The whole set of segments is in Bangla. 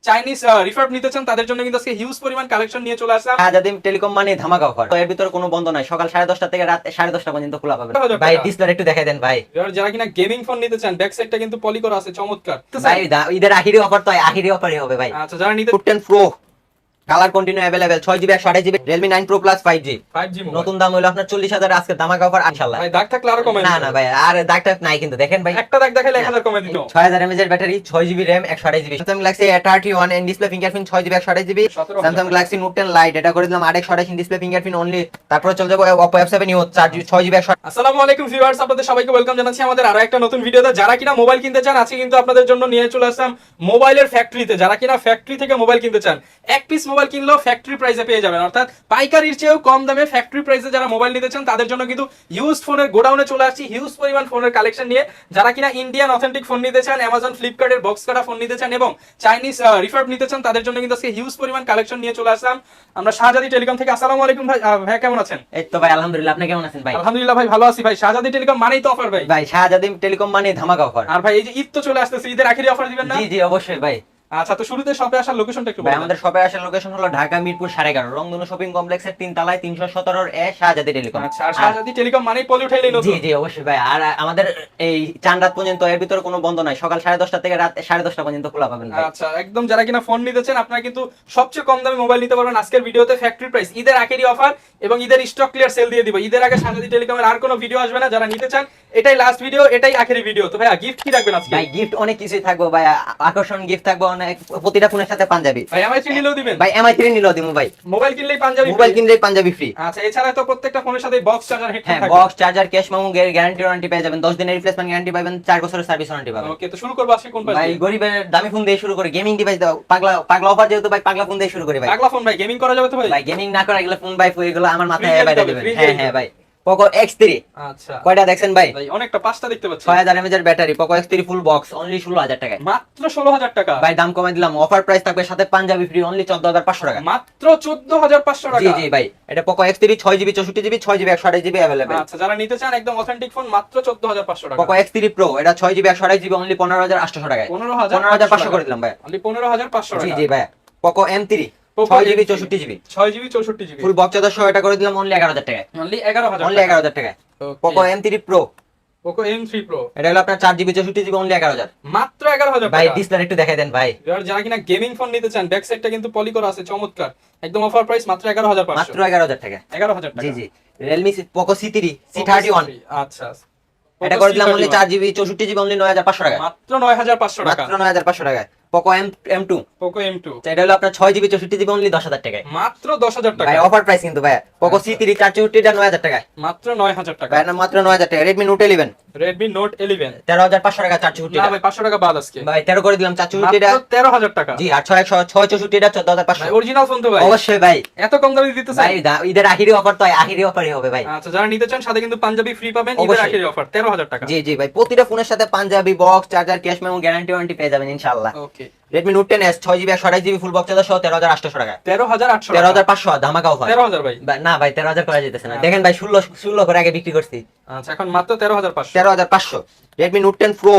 চাইনিজ রিফার্ব নিতে চান তাদের জন্য কিন্তু আজকে হিউজ পরিমাণ কালেকশন নিয়ে চলে আসলাম। আজাদিম টেলিকম মানে ধামাকা অফার, তো এর ভিতরে কোনো বন্ধ নাই। সকাল 10:30 থেকে রাত 10:30 পর্যন্ত খোলা পাবেন। ভাই ডিসপ্লে একটু দেখাই দেন ভাই। যারা কিনা গেমিং ফোন নিতে চান, ব্যাক সাইডটা কিন্তু পলি করা আছে, চমৎকার। ভাই ঈদের আখিরি অফার, তো আখিরি অফারই হবে ভাই। আচ্ছা, যারা নিতে Note 10 Pro colour continue available, 6GB 128GB Realme 9 Pro Plus 5G 5G mobile নতুন দাম হলো আপনার 40,000, আজকে ধামাকা অফার ইনশাআল্লাহ। ভাই দাগ থাকলে আরো কমে না না ভাই, আর দাগ টাগ নাই কিন্তু, দেখেন ভাই একটা দাগ দেখাইলে 1000 কমে দিত। 6000 mAh এর battery, 6GB RAM 128GB Samsung Galaxy A31 and display fingerprint 6GB 128GB 17,000 Samsung Galaxy Note 10 Lite এটা করে দিলাম 128 ডিসপ্লে ফিঙ্গারপ্রিন্ট অনলি। তারপরে চলে যাবো Oppo F7 Neo 4GB 6GB 128। আসসালামু আলাইকুম ভিউয়ার্স, আপনাদের সবাইকে ওয়েলকাম জানাচ্ছি আমাদের আরো একটা নতুন ভিডিওতে। যারা কিনা মোবাইল কিনতে চান, আজকে কিন্তু আপনাদের জন্য নিয়ে চলে আসলাম মোবাইলের ফ্যাক্টরিতে। যারা কিনা ফ্যাক্টরি থেকে মোবাইল কিনতে চান, এক পিস মোবাইল কিনলেও ফ্যাক্টরি প্রাইসে পেয়ে যাবেন, অর্থাৎ পাইকারির চেয়েও কম দামে ফ্যাক্টরি প্রাইসে যারা মোবাইল নিতে চান তাদের জন্য কিন্তু ইউজড ফোনের গোডাউনে চলে আসছি হিউজ পরিমাণ ফোনের কালেকশন নিয়ে। যারা কিনা ইন্ডিয়ান অথেন্টিক ফোন নিতে চান, অ্যামাজন ফ্লিপকার্টের বক্স কাটা ফোন নিতে চান এবং চাইনিজ রিফার্ব নিতে চান তাদের জন্য কিন্তু আজকে হিউজ পরিমাণ কালেকশন নিয়ে চলে আসলাম আমরা শাহজাদি টেলিকম থেকে। আসসালামু আলাইকুম ভাই, ভাই কেমন আছেন? এই তো ভাই আলহামদুলিল্লাহ, আপনি কেমন আছেন ভাই? আলহামদুলিল্লাহ ভাই, ভালো আছি ভাই। শাহজাদি টেলিকম মানেই তো অফার ভাই। ভাই শাহজাদি টেলিকম মানে ধামাকা অফার। আর ভাই এই যে ঈদ তো চলে আসতেছে, ঈদের আখেরি অফার দিবেন না? জি জি অবশ্যই ভাই। আচ্ছা, তো শুরুতে শপে আসার লোকেশনটা একটু ভাই বলুন। আমাদের শপে আসার লোকেশন হলো ঢাকা মিরপুর 11.5 রংধনু শপিং কমপ্লেক্সের 3 তলায় 317 এ শাহজাদি টেলিকম। আচ্ছা, আর শাহজাদি টেলিকম মানেই পলি উঠাইলেই জি নতুন। জি অবশ্যই ভাই। আর আমাদের এই চান রাত পর্যন্ত, এর ভিতরে কোনো বন্ধ নাই। সকাল 10:30 থেকে রাত 10:30 পর্যন্ত খোলা পাবেন ভাই। আচ্ছা, একদম যারা কিনা ফোন নিতে চান আপনারা কিন্তু সবচেয়ে কম দামে মোবাইল নিতে পারবেন আজকের ভিডিওতে। ফ্যাক্টরি প্রাইস, ঈদের আখেরি অফার এবং ঈদের স্টক ক্লিয়ার সেল দিয়ে দিব। ঈদের আগে শাহজাদি টেলিকমের আর কোনো ভিডিও আসবে না। যারা নিতে চান এটাই লাস্ট ভিডিও, এটাই আখেরি ভিডিও। তো ভাই গিফট কি রাখবেন আজকে? ভাই গিফট অনেক কিছুই থাকবে ভাই, আকর্ষণ গিফট থাকবে অনেক। প্রতিটা ফোনের সাথে পাঞ্জাবি। ভাই এমআই 3 নিলেও দিবেন? ভাই MI 3 নিলেও দিমু ভাই। মোবাইল কিনলেই পাঞ্জাবি? মোবাইল কিনলেই পাঞ্জাবি ফ্রি। আচ্ছা, এছাড়া তো প্রত্যেকটা ফোনের সাথে বক্স চার্জার হেডফোন হ্যাঁ, থাকবে। Box charger cash memo guarantee warranty পেয়ে যাবেন, 10 দিনের রিপ্লেসমেন্ট গ্যারান্টি পাবেন, 4 বছরের সার্ভিস ওয়ারেন্টি পাবেন। ওকে, তো শুরু করব আজকে কোন পাশ ভাই দিয়ে? গরিবের দামি ফোন দিয়ে শুরু করে, গেমিং ডিভাইস দাও, পাগলা পাগলা অফার যেহেতু ভাই, পাগলা ফোন দিয়ে শুরু করি ভাই। পাগলা ফোন ভাই, গেমিং করা যাবে তো ভাই? ভাই গেমিং না করে এগুলো ফোন ভাই, এগুলো আমার মাথায় Free বাইরে দিতে হবে, দিবেন। free হ্যাঁ দিতে হ্যাঁ হবে। ভাই। Poco X3 আচ্ছা কয়টা দেখছেন ভাই? ভাই, অনেকটা পাঁচটা দেখতে পাচ্ছি। 6000 mAh এর battery, Poco X3 full box only 16000 টাকায়। মাত্র 16000 টাকা। ভাই দাম কমাই দিলাম, অফার প্রাইস থাকবে, সাথে পাঞ্জাবি ফ্রি অনলি 14500 টাকা। মাত্র 14500 টাকা। জি জি ভাই, এটা Poco X3 6GB 64GB 6GB 128GB available. আচ্ছা, যারা নিতে চান একদম অথেন্টিক ফোন মাত্র 14500 টাকা। Poco X3 Pro এটা 6GB 128GB অনলি 15800 টাকায়। 15500 করে দিলাম ভাই। অনলি 15500 টাকা। জি জি ভাই। Poco M3 Poco 6GB M3 64GB 6GB 64GB ফুল বক্স চার্জার সহ এটা করে দিলাম অনলি 11000 টাকায়। অনলি 11000 অনলি 11000 টাকায়। Poco M3 Pro Poco M3 Pro এটা হলো আপনার 4GB 64GB অনলি 11000। মাত্র 11000 ভাই টাকা। ডিসপ্লে একটু দেখাই দেন ভাই। যারা কিনা গেমিং ফোন নিতে চান, ব্যাক সাইডটা কিন্তু পলি করা আছে, চমৎকার। একদম অফার প্রাইস মাত্র 11500। মাত্র 11000 টাকা। 11000 টাকা। জি জি। Realme Poco C3 C31 আচ্ছা, এটা করে দিলাম অনলি 4GB 64GB অনলি 9500 টাকা। মাত্র 9500 টাকা। মাত্র 9500 টাকা। Poco M2 Poco M2 এটা হলো আপনার 6GB 64GB অনলি 10000 টাকায়। মাত্র 10000 টাকা। ভাই অফার প্রাইস কিন্তু ভাই। Poco C3 464 এটা 9000 টাকায়। মাত্র 9000 টাকা। ভাই না মাত্র 9000 টাকা। Redmi Note 11 Redmi Note 11 13500 টাকা 464 না এটা। ভাই, 500 টাকা বাদ আজকে। ভাই 13 করে দিলাম 464 এটা। মাত্র 13000 টাকা। জি, আর 664 এটা 14500। ভাই অরিজিনাল ফোন তো ভাই। অবশ্যই ভাই। এত কম দামে দিতেছে ভাই ঈদের আখিরি অফার, তো আখিরি অফারই হবে ভাই। আচ্ছা, যারা নিতে চান সাথে কিন্তু পাঞ্জাবি ফ্রি পাবেন। ঈদের অবশ্যই। আখেরি অফার 13000 টাকা। জি জি ভাই, প্রতিটা ফোনের সাথে পাঞ্জাবি, box charger, cash memo guarantee warranty পেয়ে যাবেন ইনশাআল্লাহ। Okay, Redmi Note 10s 6GB 128GB full box charger সহ 13800 টাকা। 13800 টাকা। 13500 ধামাকা অফার। 13000 ভাই। না ভাই 13000 করা যেতেছে না। দেখেন ভাই 16 করে আগে বিক্রি করছি। আচ্ছা, এখন মাত্র 13500। 13500 Redmi Note 10 Pro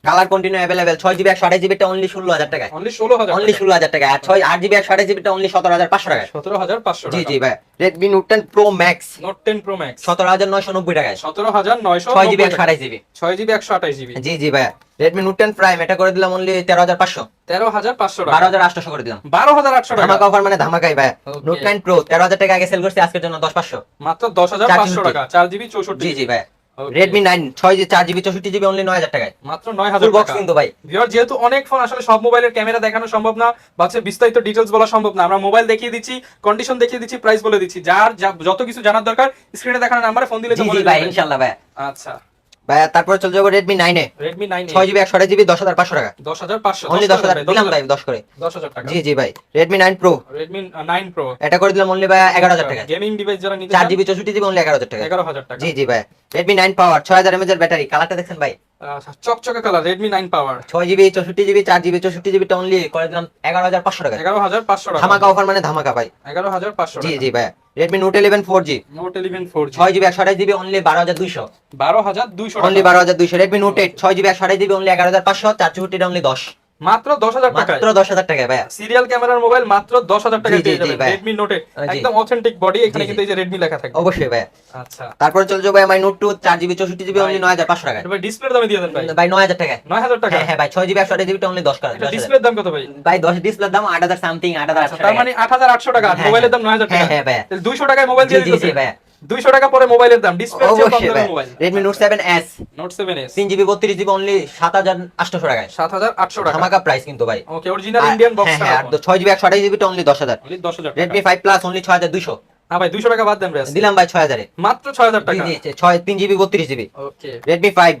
colour continue available, 6GB 128GB টা অনলি 16000 টাকা। অনলি 16000 অনলি 16000 টাকা। আর 8GB 128GB টা অনলি 17500 টাকা। 17500 টাকা। জি জি ভাই। Redmi Note 10 Pro Max Note 10 Pro Max 17990 টাকায়। 17990 6GB 128GB 6GB 128GB জি জি ভাই। Redmi Note 10 Prime এটা করে দিলাম অনলি 13500। 13500 টাকা। 12800 করে দিলাম। 12800 টাকা। ধামাকা অফার মানে ধামাকাই ভাই। Okay. Note 9 Pro 13000 টাকা আগে সেল করছি, আজকের জন্য 10500। মাত্র 10500 টাকা। 4GB 64GB জি জি ভাই। Okay. Redmi 9 4GB 64GB only 9000 টাকায়। মাত্র ফুল 9000 বক্স টাকা। কিন্তু ভাই। ভিউয়ার, যেহেতু অনেক ফোন আসলে সব মোবাইলের ক্যামেরা দেখানো সম্ভব না বা হচ্ছে বিস্তারিত ডিটেইলস বলা সম্ভব না, আমরা মোবাইল দেখিয়ে দিচ্ছি, কন্ডিশন দেখিয়ে দিচ্ছি, প্রাইস বলে দিচ্ছি। যত কিছু জানার দরকার স্ক্রিনে দেখানো নাম্বারে ফোন দিলে জি তো জি বলে ভাই দেবে। ইনশাআল্লাহ ভাই। আচ্ছা ভাই তারপরে চলে যাবো Redmi 9 এ Redmi 9 6GB 128GB 10500 টাকা। 10500 অনলি 10000 দিলাম ভাই 10 করে। 10000 টাকা। জি জি ভাই। Redmi 9 Pro Redmi 9 Pro এটা করে দিলাম অনলি ভাই 11000 টাকা। গেমিং ডিভাইস যারা নিতে চান 4GB 64GB অনলি 11000 টাকা। 11000 টাকা। জি জি ভাই। Redmi 9 Power 6000 mAh এর ব্যাটারি, কালারটা দেখছেন ভাই? চকচকে colour Redmi 9 Power 6GB 64GB 4GB 64GB টা অনলি করে দিলাম 11500 টাকা। 11500 টাকা। ধামাকা অফার মানে ধামাকা ভাই। 11500 জি টাকা। জি ভাই। Redmi Note 11 4G Note 11 4G 6GB 128GB only 12200। 12200 only টাকা। 12200। Redmi Note 8 6GB 128GB only 11500, 464 টা অনলি 10। মাত্র 10,000 টাকায়, মাত্র 10,000 টাকায় ভাই। সিরিয়াল ক্যামেরার মোবাইল মাত্র 10,000 টাকায় জি, পেয়ে জি, জি যাবেন ভাই। Redmi Note জি। একদম অথেন্টিক বডি, এখানে জি, জি। কিন্তু এই যে Redmi লেখা থাকবে। অবশ্যই ভাই। আচ্ছা তারপর চলে যাবো ভাই নোট 2 4GB 64GB ভাই, অনলি 9,500 টাকায়। এটা ভাই ডিসপ্লের দামে দিয়ে দেন ভাই, ভাই 9,000 টাকায়। 9,000 টাকা। হ্যাঁ হ্যাঁ ভাই 6GB 128GB অনলি 10 টাকা। এটা ডিসপ্লের দাম কত ভাই? ভাই 10 ডিসপ্লের দাম 8,000 সামথিং, 8,800 আচ্ছা, তার মানে 8,800 টাকা, আর হ্যাঁ, মোবাইলের দাম 9,000 টাকা। হ্যাঁ, হ্যাঁ ভাই। তাহলে 200 টাকায় মোবাইল জি দিয়ে জি দিতেছে জি ভাই। 200 টাকা পরে মোবাইলের দাম, ডিসপ্লের চেয়ে কম অবশ্যই ভাই। দামের mobile. Redmi Note 7S Note 7s 3GB 32GB only 7,800 টাকায়। 7,800 টাকা। ধামাকা প্রাইস কিন্তু ভাই। ওকে, অরিজিনাল ইন্ডিয়ান বক্স হ্যাঁ হ্যাঁ, আর 6GB 128GB টা অনলি 10,000। অনলি 10,000 টাকা। Redmi 5 Plus only 6,200। না ভাই 200 টাকা বাদ দেন ভাই, দিলাম ভাই 6,000 এ। মাত্র 6,000 জি টাকা। জি 6 3GB 32GB। ওকে, Redmi 5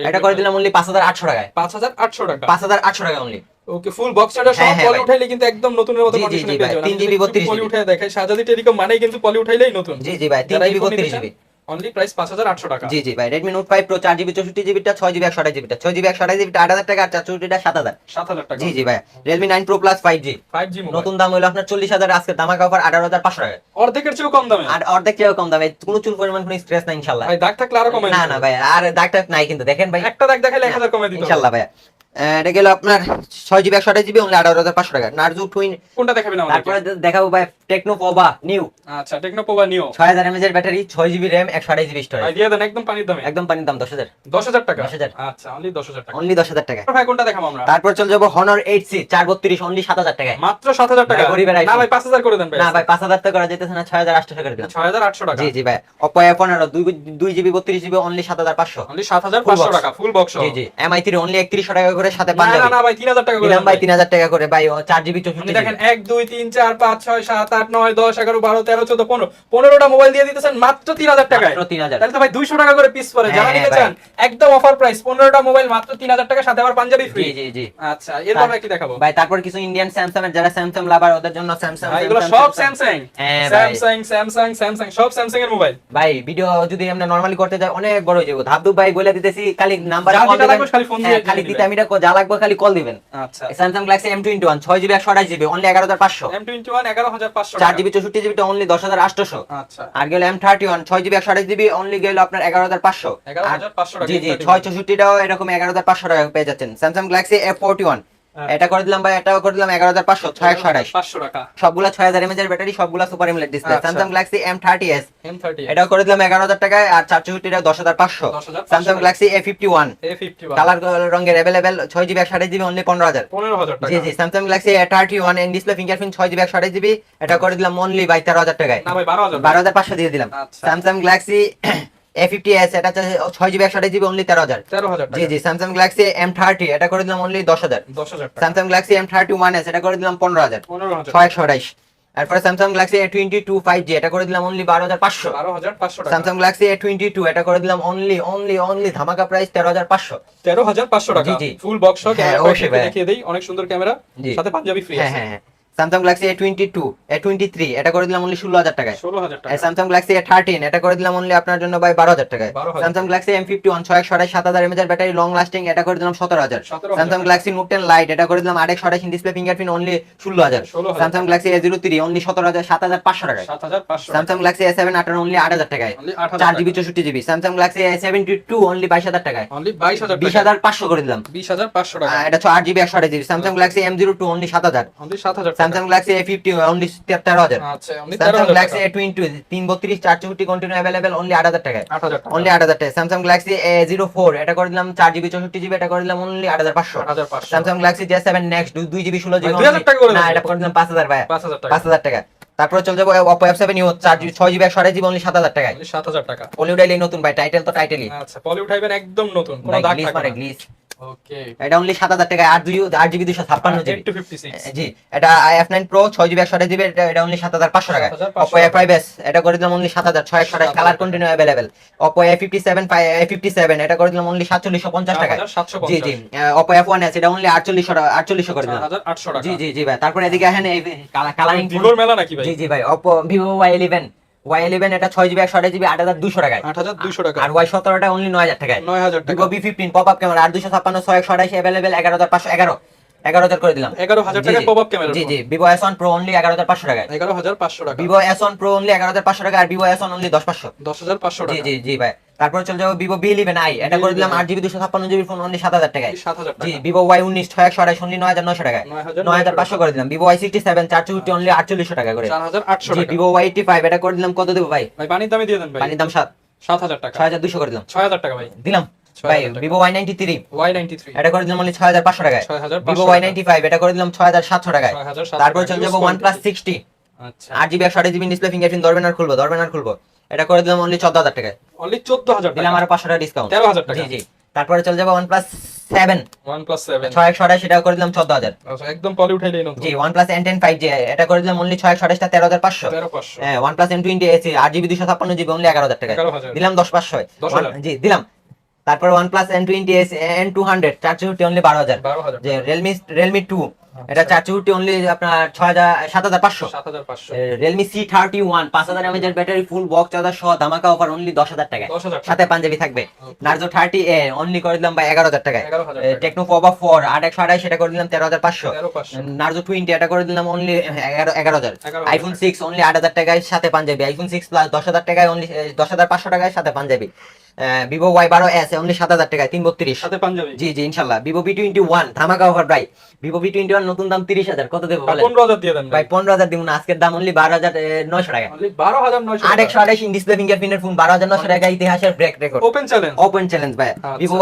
এটা করে দিলাম অনলি 5,800 টাকায়। 5,800 টাকা। 5,800 টাকা অনলি। ওকে, ফুল বক্স সেটটা সব হ্যাঁ, হ্যাঁ পলি ভাই। উঠাইলে কিন্তু একদম নতুনের মতো জি, জি, কন্ডিশনে জি পেয়ে ভাই, যাবেন। 3 GB 32 পলি GB উঠায় দেখাই, শাহজাদি টেলিকম মানেই কিন্তু পলি উঠাইলেই নতুন। জি জি ভাই 3GB 32GB। অনলি প্রাইস 5,800 টাকা। জি জি ভাই Redmi Note 5 Pro 4GB 64GB টা 6GB 128GB টা 6GB 128GB টা 8,000 টাকা, আর 64GB টা 7,000। 7,000 টাকা। জি জি ভাই Redmi 9 Pro Plus 5G 5G mobile নতুন দাম হলো আপনার 40,000, আজকে ধামাকা অফার 18,500 টাকা। অর্ধেকের চেয়েও কম দামে। আর অর্ধেক চেয়েও কম দামে, কোনো চুল পরিমাণ কোনো স্ক্র্যাচ নাই ইনশাআল্লাহ। ভাই দাগ থাকলে আরো কমাই না দিতে না হবে। ভাই, আর দাগটা নাই কিন্তু দেখেন ভাই। একটা দাগ দেখাইলে 1,000 কমাই দিতে হবে। ইনশাআল্লাহ ভাই। এটা গেল আপনার 6GB 128GB অনলি 18,500 টাকা। Narzo twin. কোনটা দেখাবেন আমাদেরকে? তারপরে দেখাবো ভাই টেকনো পোভা নিউ আচ্ছা, টেকনো পোভা নিও 6000 mAh এর ব্যাটারি, 6GB RAM 128GB ভাই স্টোরেজ। দিয়ে দেন একদম পানির দামে। একদম পানির দাম 10,000। 10,000 টাকা। 10,000 আচ্ছা, অনলি 10,000 টাকা। অনলি 10,000 টাকা। ভাই কোনটা দেখাবো আমরা? তারপর চলে যাবো Honor 8C 432 অনলি 7,000 টাকায়। মাত্র 7,000 টাকা। ভাই, গরিবের না iPhone। ভাই 5,000 করে দেন ভাই। না ভাই 5,000 টাকা করা যেতেছে না, 6,800 টাকা করে দিলাম। 6,800 টাকা। জি জি ভাই Oppo A15 2GB 32GB only 7,500। Only 7,500 টাকা ফুল বক্স। জি জি MI3 অনলি 3100 টাকা করে, সাথে না পাঞ্জাবি। না ভাই 3,000 টাকা করে দিলাম দেন ভাই 3,000 টাকা করে ভাই 4GB আপনি 64GB। দেখেন 1 2 3 4 5 6 7 8 9 10 11 12 13 14 15 15টা মোবাইল দিয়ে দিতেছেন মাত্র 3,000 টাকায়। মাত্র 3,000। তাহলে তো ভাই 200 টাকা করে পিস পড়ে। যারা হ্যাঁ, নিতে ভাই। চান একদম অফার প্রাইস 15টা মোবাইল মাত্র 3,000 টাকা, সাথে আবার পাঞ্জাবি ফ্রি। জি জি জি আচ্ছা, এরপর কি দেখাবো? ভাই তারপর কিছু ইন্ডিয়ান স্যামসাং এর, যারা স্যামসাং লাভার ওদের জন্য স্যামসাং। ভাই এগুলো সব স্যামসাং। হ্যাঁ ভাই। স্যামসাং সব স্যামসাং এর মোবাইল। ভাই ভিডিও যদি আমরা নরমালি করতে যাই অনেক বড় হয়ে যাবো। ধাপধুপ ভাই বলে দিতেছি, খালি নাম্বার যা যেটা লাগবে খালি ফোন দিয়ে খালি দিবেন। দিতে আমি যা লাগবে খালি কল দিবেন। আচ্ছা, Samsung Galaxy M21 6GB 128GB only 11,500। M21 11,500 টাকা। 4GB 64GB টা অনলি 10,800। আচ্ছা, আর গেল M31 6GB 128GB অনলি গেল আপনার 11,500। 11,500 টাকা। জি জি 664 টাও এরকম 11,500 টাকা পেয়ে যাচ্ছেন। স্যামসাং গ্যালাক্সি F41 এটা করে দিলাম ভাই, এটাও করে দিলাম 11,500 628। 500 টাকা। সবগুলা 6000 mAh এর ব্যাটারি, সবগুলা সুপার এমোলেড ডিসপ্লে। আচ্ছা। স্যামসাং গ্যালাক্সি M30s M30 এটাও করে দিলাম 11,000 টাকায়, আর 464 টা 10,500। 10,500 Samsung Galaxy A51 A51 colour রঙের अवेलेबल 6GB 128GB অনলি 15,000। 15,000 টাকা। জি জি Samsung Galaxy A31 and display fingerprint 6GB 128GB এটা করে দিলাম অনলি 13,000 টাকায়। না ভাই 12,000 12,500 দিয়ে দিলাম। আচ্ছা। স্যামসাং গ্যালাক্সি A50s এটা 6GB 128GB অনলি 13,000। 13,000 টাকা। জি জি স্যামসাং গ্যালাক্সি M30 এটা করে দিলাম অনলি 10,000। 10,000 টাকা। স্যামসাং গ্যালাক্সি M31s এটা করে দিলাম 15,000। 15,000 628। তারপরে স্যামসাং গ্যালাক্সি A22 5G এটা করে দিলাম অনলি 12,500। 12,500 টাকা। স্যামসাং গ্যালাক্সি A22 এটা করে দিলাম অনলি ধামাকা প্রাইস 13,500। 13,500 টাকা। জি, জি। ফুল বক্স সহ হ্যাঁ, ক্যামেরা অবশ্যই ভাই। দেখিয়ে দেই, অনেক সুন্দর ক্যামেরা, জি। সাথে পাঞ্জাবি ফ্রি হ্যাঁ আছে। হ্যাঁ হ্যাঁ। স্যামসাং গ্যালাক্সি A22 A23 এটা করে দিলাম অনলি 16,000 টাকায়। 16,000 টাকা। স্যামসাং গ্যালাক্সি A13 এটা করে দিলাম অনলি আপনার জন্য ভাই 12,000 টাকায়। 12,000 স্যামসাং গ্যালাক্সি M51 628 7,000 mAh এর ব্যাটারি, লং লাস্টিং এটা করে দিলাম 17,000। 17,000 স্যামসাং গ্যালাক্সি নোট 10 লাইট এটা করে দিলাম 828 display fingerprint only 16,000। 16,000 Samsung Galaxy A03 only 17,000 7,500 টাকায়। 7,500 টাকা। স্যামসাং গ্যালাক্সি A7 18 অনলি 8,000 টাকায়। Only 8,000 4GB 64GB। Samsung Galaxy A72 only 22,000 টাকায়। অনলি 22,000 টাকা। 20,500 করে দিলাম। 20,500 টাকা। এটা 8GB 128GB। Samsung Galaxy M02 only 7,000। Only 7,000 টাকা। Samsung Galaxy A50 only 13,000। আচ্ছা, অনলি স্যামসাং 13,000 গ্যালাক্সি টাকা। A20 332 464 কন্টিনিউ अवेलेबल অনলি 8,000 টাকায়। 8,000 টাকা। অনলি 8,000 টাকা। স্যামসাং গ্যালাক্সি A04 এটা করে দিলাম 4GB 64GB এটা করে দিলাম only 8,500। 8,500 Samsung Galaxy J7 next 2GB 16GB ভাই, 2,000 টাকা করে না দেন। এটা করে দিলাম 5,000 ভাই। 5,000 টাকা। 5,000 টাকা। তারপরে চলে যাবো Oppo F7 Neo 4GB 6GB 128GB only 7,000 টাকায়। অনলি 7,000 টাকা। পলিউডাইলি নতুন ভাই, টাইটেল তো টাইটেলই আচ্ছা, পলি উঠাইবেন একদম নতুন, কোনো ভাই, দাগ গ্লিস থাকবে মারে না। গ্লিস। ওকে। এটা অনলি 7,000 টাকায় 8GB 256GB। 856। জি এটা i9 Pro 6GB 128GB এটা অনলি 7,500 টাকায়। 7,500 Oppo A5s এটা করে দিলাম only 7,628 colour continue available. Oppo A57 এটা করে দিলাম অনলি 4,750 টাকায়। 4,750 জি জি Oppo F1s এটা অনলি 4800 করে দিলাম। 4,800 টাকা। জি জি জি ভাই। তারপরে এদিকে আসেন এই কালারিং ভিভোর মেলা নাকি ভাই? জি জি ভাই Oppo Vivo Y11 এটা 6GB 128GB 8,200 টাকায়। 8,200 টাকা। আর Y17 টা অনলি 9,000 টাকায়। 9,000 টাকা। Vivo V15 popup camera 8,256 628 available 11,511 করে দিলাম। 11,000 টাকা পপআপ ক্যামেরা। জি জি Vivo S1 Pro অনলি 11,500 টাকায়। 11,500 টাকা। Vivo S1 Pro অনলি 11,500 টাকা আর Vivo S1 অনলি 10,500। 10,500 জি টাকা। জি জি ভাই। তারপর চলে যাবো ভিভো B11i, এটা করে দিলাম 8GB 256GB ফোন অনলি 7000 টাকায়। 7000 টাকা। জি ভিভো Y19 6128 অনলি 9900 টাকায়। 9500 করে দিলাম। ভিভো Y67 464 অনলি 4800 টাকা করে। 4800 জি টাকা। ভিভো Y85 এটা করে দিলাম কত দেব ভাই? ভাই পানির দামে দিয়ে দেন ভাই। পানির দাম 7000 টাকা। 6200 করে দিলাম। 6000 টাকা ভাই। দিলাম 6000 ভাই। টাকা। ভিভো Y93 Y93 এটা করে দিলাম অনলি 6500 টাকায়। 6500 ভিভো Y95 এটা করে দিলাম 6700 টাকায়। 6700 তারপর টাকা। চলে যাবো OnePlus 60 আচ্ছা 8GB 128GB ডিসপ্লে ফিঙ্গারপ্রিন্ট ধরবেন আর খুলবো। এটা করে দিলাম অনলি 14000 টাকায়। অনলি 14000 টাকা। দিলাম আরো 500 টাকা ডিসকাউন্ট। 13000 টাকা। জি জি। তারপরে চলে যাবো OnePlus 7 OnePlus 7 6128 সেটা করে দিলাম 14000। আচ্ছা একদম পলি উঠাইলেই নতুন। জি OnePlus N10 5G এটা করে দিলাম অনলি 6128 টা 13500। 13500 হ্যাঁ OnePlus N20 AC 8GB 256GB only 11000 টাকায়। 11000 দিলাম 10500। 10000 জি দিলাম। তারপর OnePlus N20 AC N200 464 only 12000। 12000 যে Realme 2 এটা 464 অনলি আপনার 7500। 7500 Realme C31 5000 mAh battery full box charger সহ ধামাকা অফার অনলি 10000 টাকায়। 10000 টাকা। সাথে পাঞ্জাবি থাকবে। Okay. Narzo 30A অনলি করে দিলাম ভাই 11000 টাকায়। 11000 টাকা। Tecno Pova 4 8128 সেটা করে দিলাম 13500। 13500 Narzo 20 এটা করে দিলাম অনলি 11000। 11000 iPhone 6 অনলি 8000 টাকায় সাথে পাঞ্জাবি। iPhone 6 প্লাস 10000 টাকায় অনলি 10500 টাকায় সাথে পাঞ্জাবি। Vivo Y12s অনলি 7000 টাকায় 332 সাথে পাঞ্জাবি। জি জি ইনশাআল্লাহ। Vivo V21 ধামাকা অফার ভাই। Vivo V21 নতুন দাম 30000 কত দেব বলেন? 15000 দিয়ে দেন ভাই 15000 দিব না, আজকের দাম অনলি 12900 টাকা। অনলি 12900 টাকা। 8128 ডিসপ্লে ফিঙ্গারপ্রিন্টের ফোন 12900 টাকা, ইতিহাসের break record. Open challenge. Open challenge ভাই। আচ্ছা। Vivo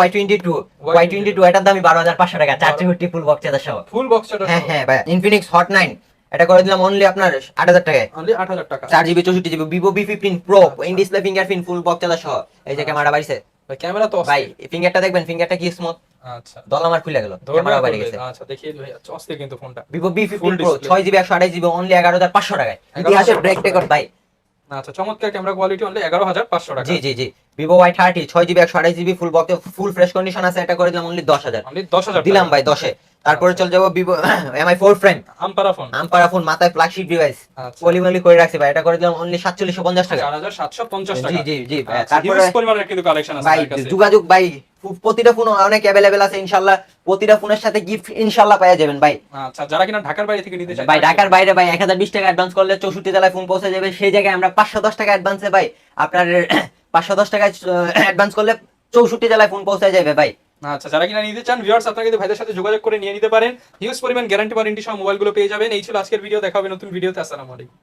Y22 এটার দামই 12500 টাকা 464 ফুল বক্স চার্জার সহ। ফুল বক্সটা হ্যাঁ হ্যাঁ ভাই। Infinix Hot 9 এটা করে দিলাম অনলি আপনার 8000 টাকায়। অনলি 8000 টাকা। 4GB 64GB Vivo V15 Pro in display fingerprint full box charger সহ। এই যে ক্যামেরা বাইছে ভাই ক্যামেরা তো ভাই, ফিঙ্গারটা দেখবেন, ফিঙ্গারটা কি স্মুথ। আচ্ছা দল আমার খুলে গেল, ধরে ক্যামেরা নেওয়া বাইরে করবে। গেছে। আচ্ছা দেখিয়ে ভাই অস্থির কিন্তু ফোনটা। Vivo V15 Full Pro display। 6GB 128GB only 11500 টাকায়। ইতিহাসের ব্রেক রেকর্ড ভাই। আচ্ছা চমৎকার ক্যামেরা কোয়ালিটি অনলি 11500 টাকা। জি জি জি। Vivo Y30 6GB 128GB full box full fresh condition আছে, এটা করে দিলাম অনলি 10000। অনলি 10000 দিলাম ভাই 10 এ। তারপরে চলে যাবো Vivo Mi4 Frame আমপারা ফোন। আমপারা ফোন, মাথায় ফ্ল্যাগশিপ ডিভাইস আচ্ছা পলিমলি করে রাখছি ভাই, এটা করে দিলাম অনলি 4750 টাকা। 4750 জি টাকা। জি জি। আচ্ছা, তারপরে হিউজ পরিমাণের কিন্তু কালেকশন আছে ভাই আপনার কাছে। যোগাযোগ ভাই, প্রতিটা ফোন অনেক অ্যাভেলেবেল আছে ইনশাআল্লাহ। প্রতিটা ফোনের সাথে গিফট ইনশাআল্লাহ পেয়ে যাবেন ভাই। আচ্ছা যারা কিনা ঢাকার বাইরে থেকে নিতে চায় ভাই ঢাকার বাইরে ভাই 1020 টাকা অ্যাডভান্স করলে 64 জেলায় ফোন পৌঁছে যাবে। সেই জায়গায় আমরা 510 টাকা অ্যাডভান্সে ভাই আপনার 510 টাকা অ্যাডভান্স করলে 64 জেলায় ফোন পৌঁছে যাবে ভাই। আচ্ছা যারা কিনা নিতে চান ভিউয়ার্স আপনারা কিন্তু ভাইদের সাথে যোগাযোগ করে নিয়ে নিতে পারেন। হিউজ পরিমাণ গ্যারান্টি ওয়ারেন্টি সহ মোবাইলগুলো পেয়ে যাবেন। এই ছিল আজকের ভিডিও, দেখা হবে নতুন ভিডিওতে। আসসালামু আলাইকুম।